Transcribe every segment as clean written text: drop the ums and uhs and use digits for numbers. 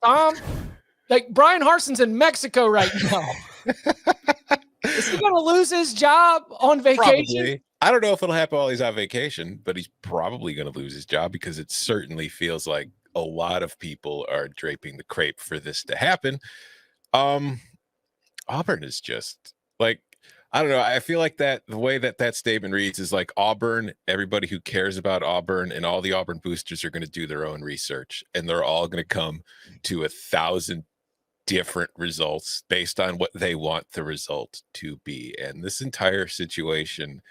Tom. Like, Bryan Harsin's in Mexico right now. Is he going to lose his job on vacation? Probably. I don't know if it'll happen while he's on vacation, but he's probably going to lose his job because it certainly feels like a lot of people are draping the crepe for this to happen. Auburn is just like, I don't know. I feel like that the way that statement reads is like Auburn, everybody who cares about Auburn and all the Auburn boosters are going to do their own research and they're all going to come to 1,000 different results based on what they want the result to be. And this entire situation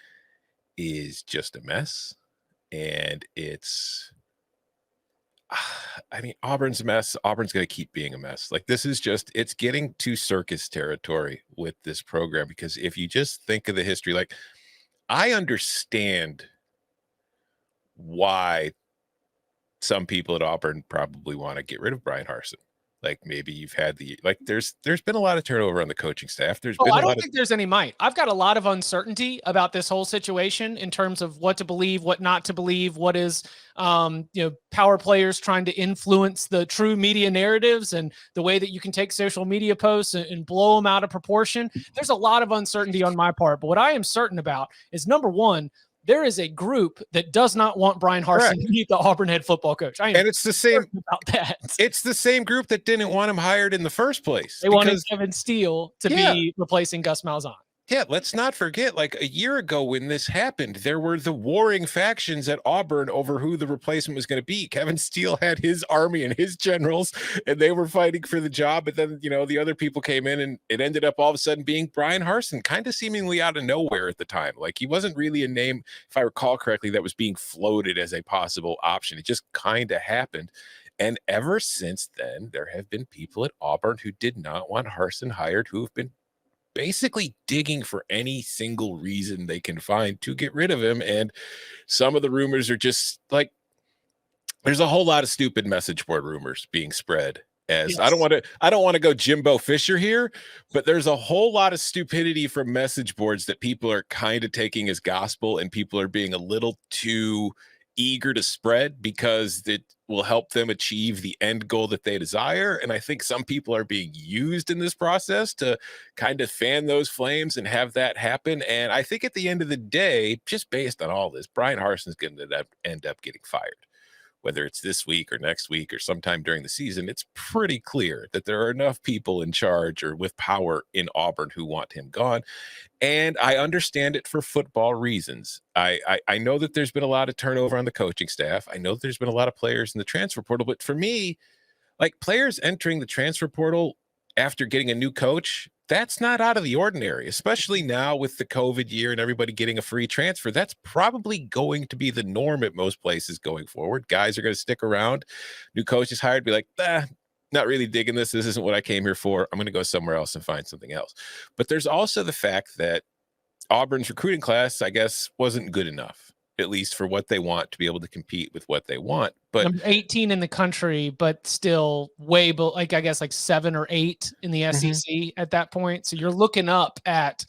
is just a mess. And it's, I mean, Auburn's a mess. Auburn's going to keep being a mess. Like, this is just, it's getting to circus territory with this program, because if you just think of the history, like, I understand why some people at Auburn probably want to get rid of Bryan Harsin. Like, maybe you've had there's been a lot of turnover on the coaching staff. I don't think there's any might. I've got a lot of uncertainty about this whole situation in terms of what to believe, what not to believe, what is, power players trying to influence the true media narratives and the way that you can take social media posts and blow them out of proportion. There's a lot of uncertainty on my part, but what I am certain about is, number one, there is a group that does not want Bryan Harsin to be the Auburn head football coach. And it's the same about that. It's the same group that didn't want him hired in the first place. They wanted Kevin Steele to be replacing Gus Malzahn. Yeah, let's not forget, like, a year ago when this happened, there were the warring factions at Auburn over who the replacement was going to be. Kevin Steele had his army and his generals, and they were fighting for the job. But then, the other people came in, and it ended up all of a sudden being Bryan Harsin, kind of seemingly out of nowhere at the time. Like, he wasn't really a name, if I recall correctly, that was being floated as a possible option. It just kind of happened. And ever since then, there have been people at Auburn who did not want Harsin hired, who have been basically digging for any single reason they can find to get rid of him. And some of the rumors are just like, there's a whole lot of stupid message board rumors being spread. I don't want to go Jimbo Fisher here, but there's a whole lot of stupidity from message boards that people are kind of taking as gospel, and people are being a little too eager to spread because it will help them achieve the end goal that they desire. And I think some people are being used in this process to kind of fan those flames and have that happen. And I think at the end of the day, just based on all this, Bryan Harsin is going to end up getting fired. Whether it's this week or next week or sometime during the season, it's pretty clear that there are enough people in charge or with power in Auburn who want him gone. And I understand it for football reasons. I know that there's been a lot of turnover on the coaching staff. I know that there's been a lot of players in the transfer portal. But for me, like, players entering the transfer portal after getting a new coach, that's not out of the ordinary, especially now with the COVID year and everybody getting a free transfer. That's probably going to be the norm at most places going forward. Guys are going to stick around. New coaches hired, be like, not really digging this. This isn't what I came here for. I'm going to go somewhere else and find something else. But there's also the fact that Auburn's recruiting class, I guess, wasn't good enough, at least for what they want, to be able to compete with what they want. But number 18 in the country, but still way below, I guess 7 or 8 in the SEC at that point. So you're looking up at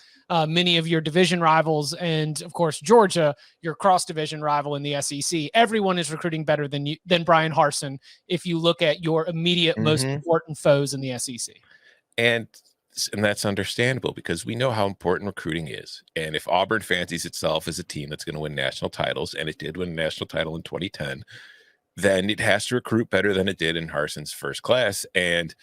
many of your division rivals, and of course Georgia, your cross division rival in the SEC. Everyone is recruiting better than Bryan Harsin if you look at your immediate most important foes in the SEC. And that's understandable, because we know how important recruiting is. And if Auburn fancies itself as a team that's going to win national titles, and it did win a national title in 2010, then it has to recruit better than it did in Harsin's first class. And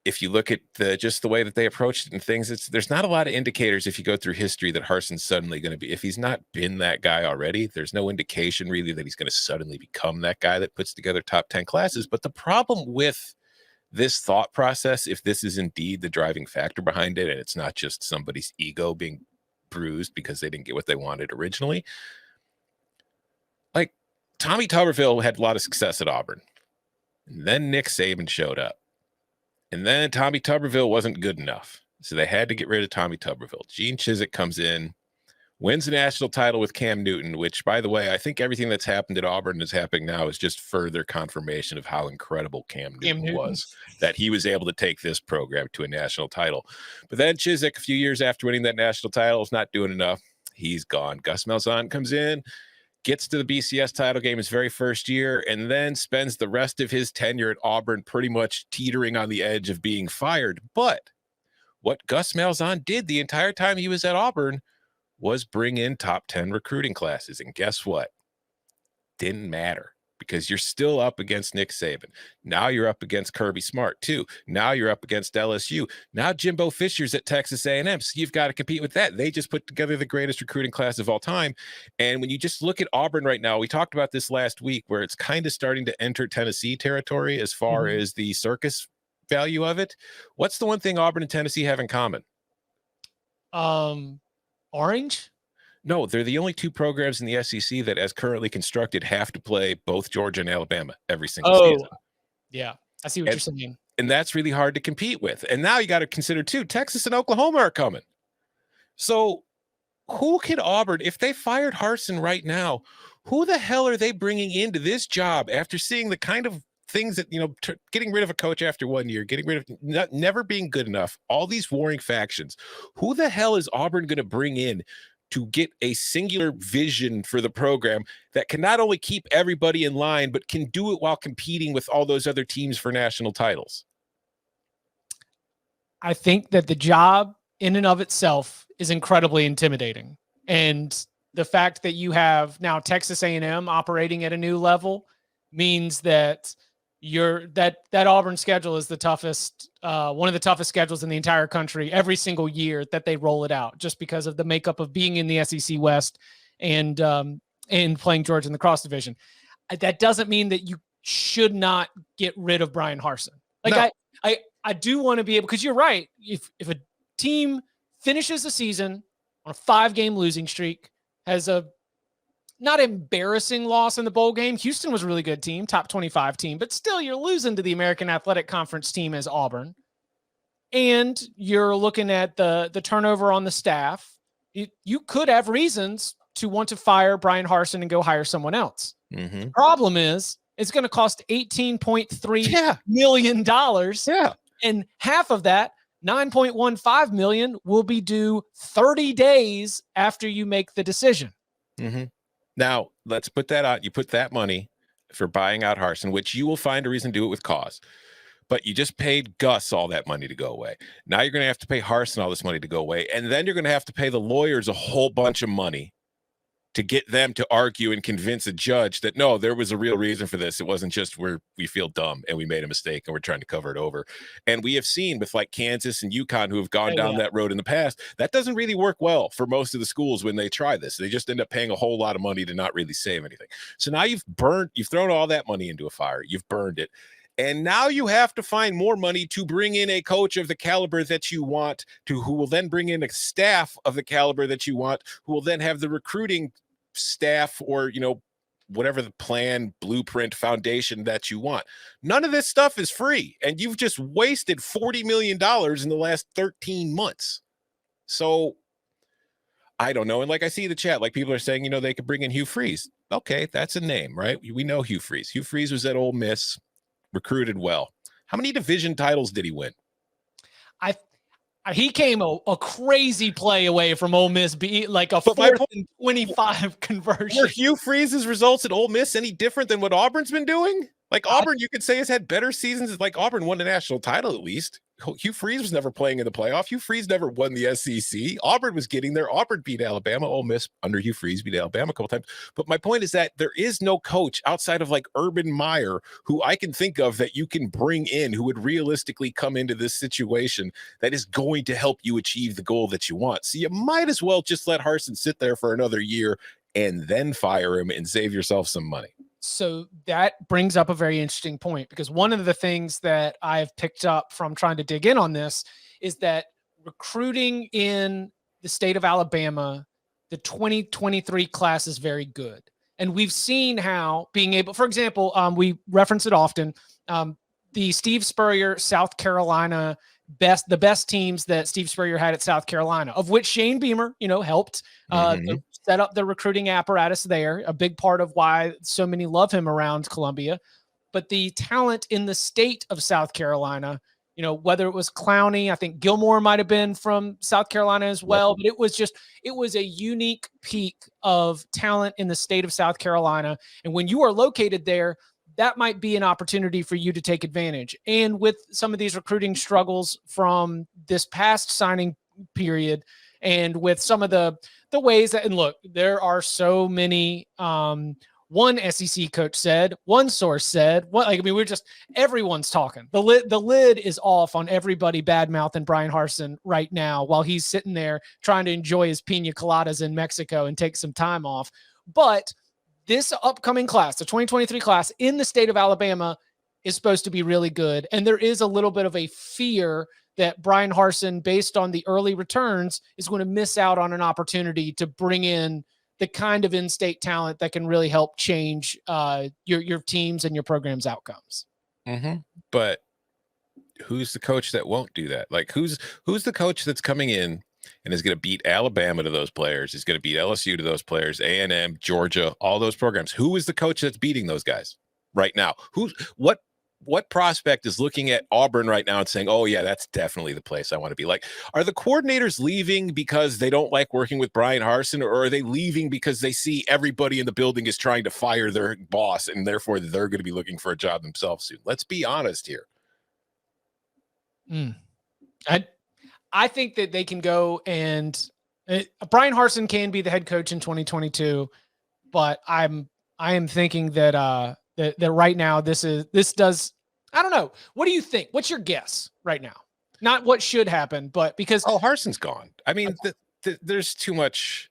if you look at just the way that they approached it and things, there's not a lot of indicators if you go through history that Harsin's suddenly going to be, if he's not been that guy already, there's no indication really that he's going to suddenly become that guy that puts together top 10 classes. But the problem with this thought process, if this is indeed the driving factor behind it, and it's not just somebody's ego being bruised because they didn't get what they wanted originally, like, Tommy Tuberville had a lot of success at Auburn. And then Nick Saban showed up. And then Tommy Tuberville wasn't good enough. So they had to get rid of Tommy Tuberville. Gene Chizik comes in, wins the national title with Cam Newton, which, by the way, I think everything that's happened at Auburn is happening now is just further confirmation of how incredible Cam Newton was, that he was able to take this program to a national title. But then Chizik, a few years after winning that national title, is not doing enough. He's gone. Gus Malzahn comes in, gets to the BCS title game his very first year, and then spends the rest of his tenure at Auburn pretty much teetering on the edge of being fired. But what Gus Malzahn did the entire time he was at Auburn was bring in top 10 recruiting classes. And guess what? Didn't matter, because you're still up against Nick Saban. Now you're up against Kirby Smart too. Now you're up against LSU. Now Jimbo Fisher's at Texas A&M. So you've got to compete with that. They just put together the greatest recruiting class of all time. And when you just look at Auburn right now, we talked about this last week, where it's kind of starting to enter Tennessee territory as far as the circus value of it. What's the one thing Auburn and Tennessee have in common? Orange? No, they're the only two programs in the SEC that, as currently constructed, have to play both Georgia and Alabama every single season. Yeah, I see what you're saying. And that's really hard to compete with. And now you got to consider, too, Texas and Oklahoma are coming. So who could Auburn, if they fired Harsin right now, who the hell are they bringing into this job after seeing the kind of things that, getting rid of a coach after 1 year, getting rid of never being good enough, all these warring factions? Who the hell is Auburn going to bring in to get a singular vision for the program that can not only keep everybody in line, but can do it while competing with all those other teams for national titles? I think that the job in and of itself is incredibly intimidating. And the fact that you have now Texas A&M operating at a new level means that that Auburn schedule is the toughest, one of the toughest schedules in the entire country every single year that they roll it out, just because of the makeup of being in the SEC West and playing Georgia in the cross division. That doesn't mean that you should not get rid of Bryan Harsin. Like no. I do want to be able, because you're right. If a team finishes the season on a 5-game losing streak, has a not embarrassing loss in the bowl game. Houston was a really good team, top 25 team, but still you're losing to the American Athletic Conference team as Auburn. And you're looking at the turnover on the staff. You could have reasons to want to fire Bryan Harsin and go hire someone else. Mm-hmm. The problem is it's going to cost $18.3 million. Yeah. And half of that, $9.15 million, will be due 30 days after you make the decision. Mm-hmm. Now, let's put that out. You put that money for buying out Harsin, which you will find a reason to do it with cause. But you just paid Gus all that money to go away. Now you're going to have to pay Harsin all this money to go away. And then you're going to have to pay the lawyers a whole bunch of money to get them to argue and convince a judge that, no, there was a real reason for this. It wasn't just we feel dumb and we made a mistake and we're trying to cover it over. And we have seen with like Kansas and UConn, who have gone down that road in the past, that doesn't really work well for most of the schools when they try this. They just end up paying a whole lot of money to not really save anything. So now you've thrown all that money into a fire. You've burned it. And now you have to find more money to bring in a coach of the caliber that you want, who will then bring in a staff of the caliber that you want, who will then have the recruiting staff or, whatever the plan, blueprint, foundation that you want. None of this stuff is free. And you've just wasted $40 million in the last 13 months. So I don't know. And like I see the chat, like people are saying, they could bring in Hugh Freeze. Okay, that's a name, right? We know Hugh Freeze. Hugh Freeze was at Ole Miss, recruited well. How many division titles did he win? He came a crazy play away from Ole Miss, like a 4th and 25 conversion. Were Hugh Freeze's results at Ole Miss any different than what Auburn's been doing? Like Auburn, you could say, has had better seasons. Like Auburn won a national title at least. Hugh Freeze was never playing in the playoff. Hugh Freeze never won the SEC. Auburn was getting there. Auburn beat Alabama. Ole Miss under Hugh Freeze beat Alabama a couple times. But my point is that there is no coach outside of like Urban Meyer who I can think of that you can bring in who would realistically come into this situation that is going to help you achieve the goal that you want. So you might as well just let Harsin sit there for another year and then fire him and save yourself some money. So that brings up a very interesting point, because one of the things that I've picked up from trying to dig in on this is that recruiting in the state of Alabama, the 2023 class is very good. And we've seen how being able, for example, we reference it often, the Steve Spurrier, South Carolina, the best teams that Steve Spurrier had at South Carolina, of which Shane Beamer, helped set up the recruiting apparatus there, a big part of why so many love him around Columbia. But the talent in the state of South Carolina whether it was Clowney, I think Gilmore might have been from South Carolina as well, but it was a unique peak of talent in the state of South Carolina. And when you are located there, that might be an opportunity for you to take advantage. And with some of these recruiting struggles from this past signing period, and with some of the ways that, and look, there are so many, one SEC coach said, one source said, everyone's talking. The lid is off on everybody bad mouthing Bryan Harsin right now while he's sitting there trying to enjoy his pina coladas in Mexico and take some time off. But this upcoming class, the 2023 class in the state of Alabama, is supposed to be really good. And there is a little bit of a fear that Bryan Harsin, based on the early returns, is going to miss out on an opportunity to bring in the kind of in-state talent that can really help change your teams and your program's outcomes. Mm-hmm. But who's the coach that won't do that? Like, who's the coach that's coming in and is going to beat Alabama to those players, is going to beat LSU to those players, A&M, Georgia, all those programs? Who is the coach that's beating those guys right now? What prospect is looking at Auburn right now and saying, oh yeah, that's definitely the place I want to be? Like, are the coordinators leaving because they don't like working with Bryan Harsin, or are they leaving because they see everybody in the building is trying to fire their boss and therefore they're going to be looking for a job themselves soon? Let's be honest here. I think that they can go and Bryan Harsin can be the head coach in 2022, but I am thinking that that right now this does. I don't know. What do you think? What's your guess right now? Not what should happen, but because Harsin's gone. I mean, there's too much.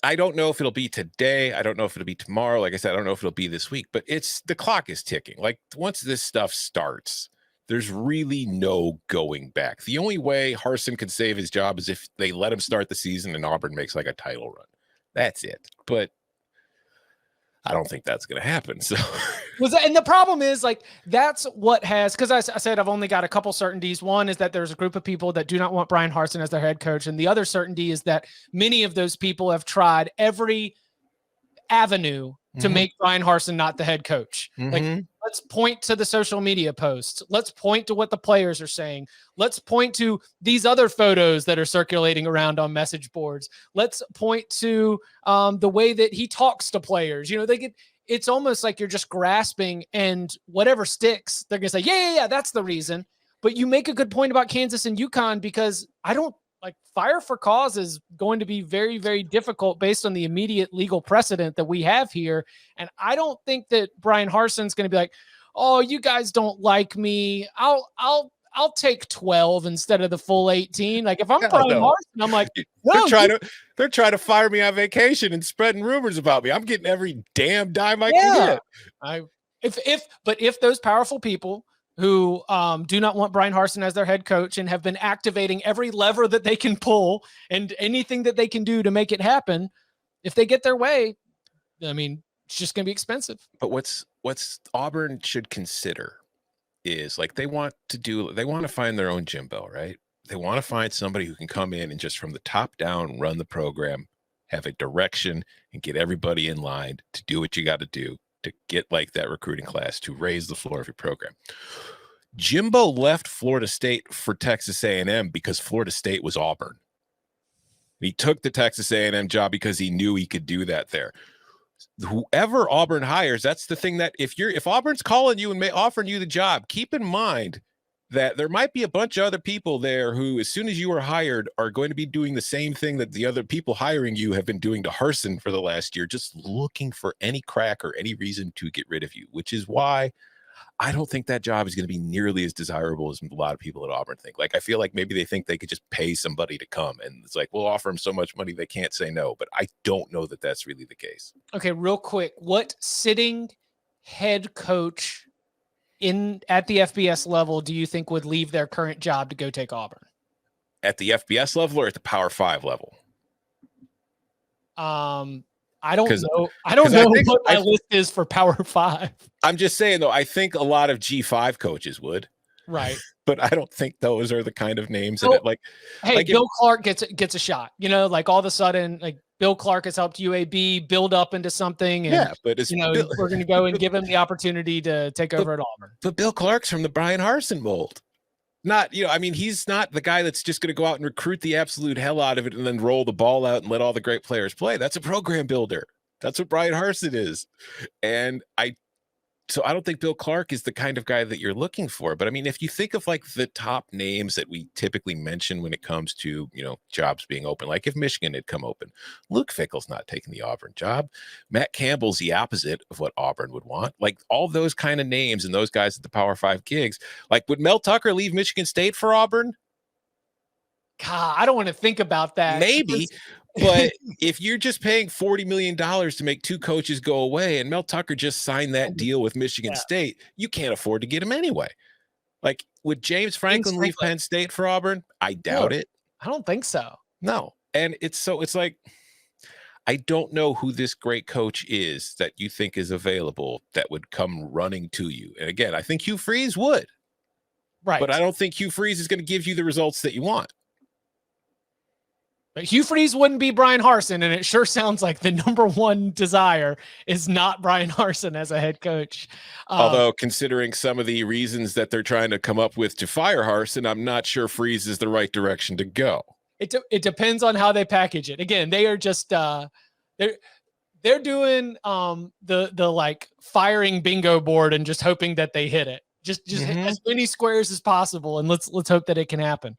I don't know if it'll be today. I don't know if it'll be tomorrow. Like I said, I don't know if it'll be this week. But the clock is ticking. Like, once this stuff starts, there's really no going back. The only way Harsin can save his job is if they let him start the season and Auburn makes like a title run. That's it. But I don't think that's going to happen. So, and the problem is, like, that's what has, because I said I've only got a couple certainties. One is that there's a group of people that do not want Bryan Harsin as their head coach, and the other certainty is that many of those people have tried every avenue to make Bryan Harsin not the head coach. Like, let's point to the social media posts. Let's point to what the players are saying. Let's point to these other photos that are circulating around on message boards. Let's point to the way that he talks to players. It's almost like you're just grasping, and whatever sticks, they're going to say, yeah, that's the reason. But you make a good point about Kansas and UConn, because fire for cause is going to be very, very difficult based on the immediate legal precedent that we have here. And I don't think that Bryan Harsin's going to be like, oh, you guys don't like me, I'll take 12 instead of the full 18. Like, if I'm Bryan Harsin, I'm like, no, they're trying to fire me on vacation and spreading rumors about me. I'm getting every damn dime I can get. If those powerful people who do not want Bryan Harsin as their head coach and have been activating every lever that they can pull and anything that they can do to make it happen, if they get their way, I mean, it's just going to be expensive. But what's Auburn should consider is, like, they want to find their own Jimbo, right? They want to find somebody who can come in and just from the top down run the program, have a direction, and get everybody in line to do what you got to do to get like that recruiting class, to raise the floor of your program. Jimbo left Florida State for Texas A&M because Florida State was Auburn. He took the Texas A&M job because he knew he could do that there. Whoever Auburn hires, that's the thing, that if Auburn's calling you and offering you the job, keep in mind that there might be a bunch of other people there who, as soon as you are hired, are going to be doing the same thing that the other people hiring you have been doing to Harsin for the last year, just looking for any crack or any reason to get rid of you, which is why I don't think that job is going to be nearly as desirable as a lot of people at Auburn think. Like, I feel like maybe they think they could just pay somebody to come, and it's like, we'll offer them so much money they can't say no. But I don't know that that's really the case. Okay, real quick, what sitting head coach at the FBS level do you think would leave their current job to go take Auburn? At the FBS level or at the Power 5 level? I don't know. I don't know what my list is for Power 5. I'm just saying, though, I think a lot of G5 coaches would. Right. But I don't think those are the kind of names that Bill if Clark gets a shot. Like, all of a sudden, like, Bill Clark has helped UAB build up into something. And, but we're going to go and give him the opportunity to take over at Auburn. But Bill Clark's from the Bryan Harsin mold. not, I mean, he's not the guy that's just going to go out and recruit the absolute hell out of it and then roll the ball out and let all the great players play. That's a program builder. That's what Bryan Harsin is. And so I don't think Bill Clark is the kind of guy that you're looking for. But I mean, if you think of like the top names that we typically mention when it comes to, jobs being open, like if Michigan had come open, Luke Fickell's not taking the Auburn job. Matt Campbell's the opposite of what Auburn would want. Like all those kind of names and those guys at the Power 5 gigs, like would Mel Tucker leave Michigan State for Auburn? God, I don't want to think about that. Maybe, but if you're just paying $40 million to make two coaches go away and Mel Tucker just signed that deal with Michigan State, you can't afford to get him anyway. Like, would James Franklin leave Penn State for Auburn? I doubt it. I don't think so. No. And it's like, I don't know who this great coach is that you think is available that would come running to you. And again, I think Hugh Freeze would. Right. But I don't think Hugh Freeze is going to give you the results that you want. But Hugh Freeze wouldn't be Bryan Harsin, and it sure sounds like the number one desire is not Bryan Harsin as a head coach. Although, considering some of the reasons that they're trying to come up with to fire Harsin, I'm not sure Freeze is the right direction to go. It depends on how they package it. Again, they are just they're doing the like firing bingo board and just hoping that they hit it. Just as many squares as possible, and let's hope that it can happen.